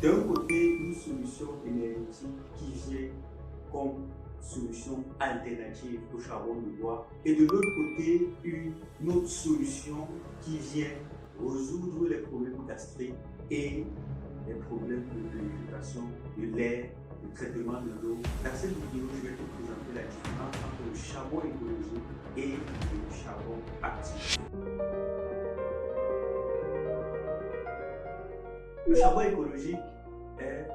D'un côté, une solution énergétique qui vient comme solution alternative au charbon de bois et de l'autre côté, une autre solution qui vient résoudre les problèmes gastriques et les problèmes de purification de l'air, le traitement de l'eau. Dans cette vidéo, je vais te présenter la différence entre le charbon écologique et le charbon actif. Le charbon écologique est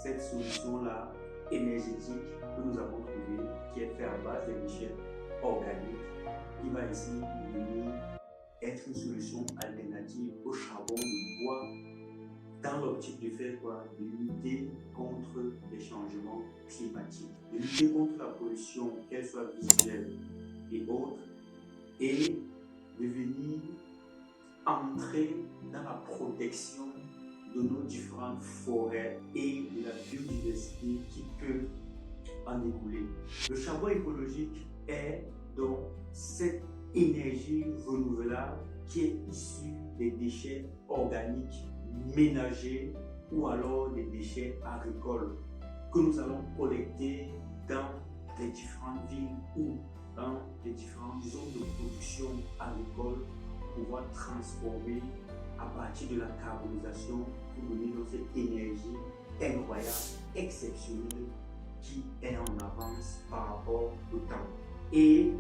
cette solution-là énergétique que nous avons trouvée, qui est faite à base des déchets organiques, qui va ici venir être une solution alternative au charbon de bois dans l'optique de faire quoi? De lutter contre les changements climatiques, de lutter contre la pollution, qu'elle soit visuelle et autres, et de venir entrer dans la protection de nos différentes forêts et de la biodiversité qui peut en découler. Le charbon écologique est donc cette énergie renouvelable qui est issue des déchets organiques ménagers ou alors des déchets agricoles que nous allons collecter dans les différentes villes ou dans les différentes zones de production agricole pour pouvoir transformer à partir de la carbonisation pour donner donc cette énergie incroyable, exceptionnelle qui est en avance par rapport au temps. Et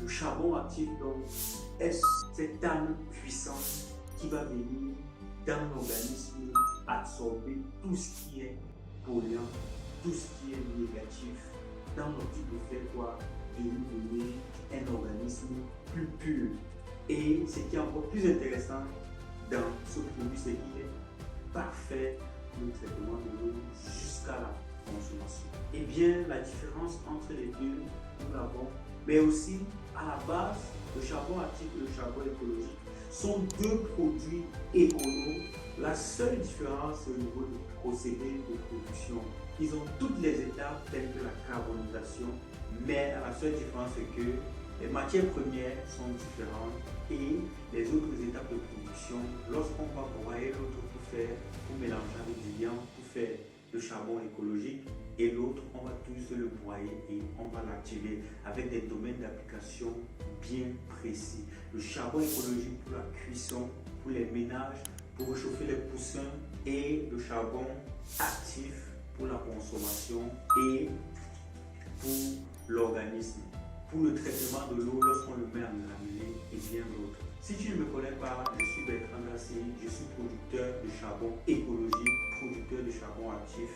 le charbon actif donc est cette arme puissante qui va venir dans l'organisme absorber tout ce qui est polluant, tout ce qui est négatif, dans l'optique de faire quoi? De nous donner un organisme plus pur. Et ce qui est encore plus intéressant dans ce produit, c'est qu'il est parfait pour le traitement de l'eau jusqu'à la consommation. Et bien, la différence entre les deux, nous l'avons, mais aussi à la base, le charbon actif et le charbon écologique sont deux produits écolos. La seule différence c'est au niveau du procédé de production. Ils ont toutes les étapes telles que la carbonisation, mais la seule différence c'est que les matières premières sont différentes et les autres étapes de production, lorsqu'on va broyer l'autre pour mélanger avec du liant, pour faire le charbon écologique, et l'autre, on va tous le broyer et on va l'activer avec des domaines d'application bien précis. Le charbon écologique pour la cuisson, pour les ménages, pour réchauffer les poussins, et le charbon actif pour la consommation et pour l'organisme, pour le traitement de l'eau lorsqu'on le met en granulé et bien d'autres. Si tu ne me connais pas, je suis Bertrand Dassé, je suis producteur de charbon écologique, producteur de charbon actif.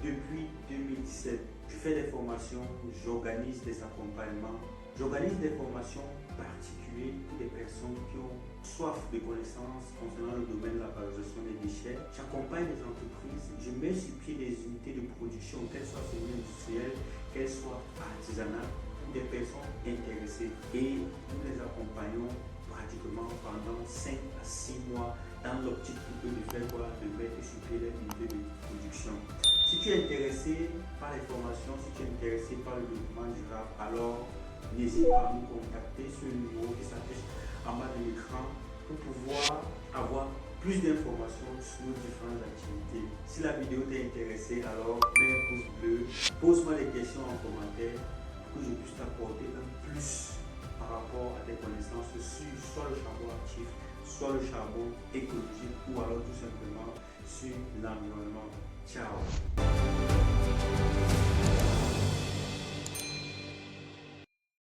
Depuis 2017, je fais des formations, j'organise des accompagnements, j'organise des formations particulières pour des personnes qui ont soif de connaissances concernant le domaine de la valorisation des déchets. J'accompagne des entreprises, je mets sur pied des unités de production, qu'elles soient semi-industrielles, qu'elles soient artisanales, pour des personnes intéressées. Et nous les accompagnons pratiquement pendant 5 à 6 mois dans l'optique de faire quoi? De mettre sur pied les unités de production. Si tu es intéressé par les formations, si tu es intéressé par le développement durable, alors n'hésite pas à nous contacter sur le numéro qui s'affiche en bas de l'écran pour pouvoir avoir plus d'informations sur nos différentes activités. Si la vidéo t'a intéressé, alors mets un pouce bleu, pose-moi des questions en commentaire pour que je puisse t'apporter un plus par rapport à tes connaissances sur soit le charbon actif, soit le charbon écologique ou alors tout simplement sur l'environnement. Ciao!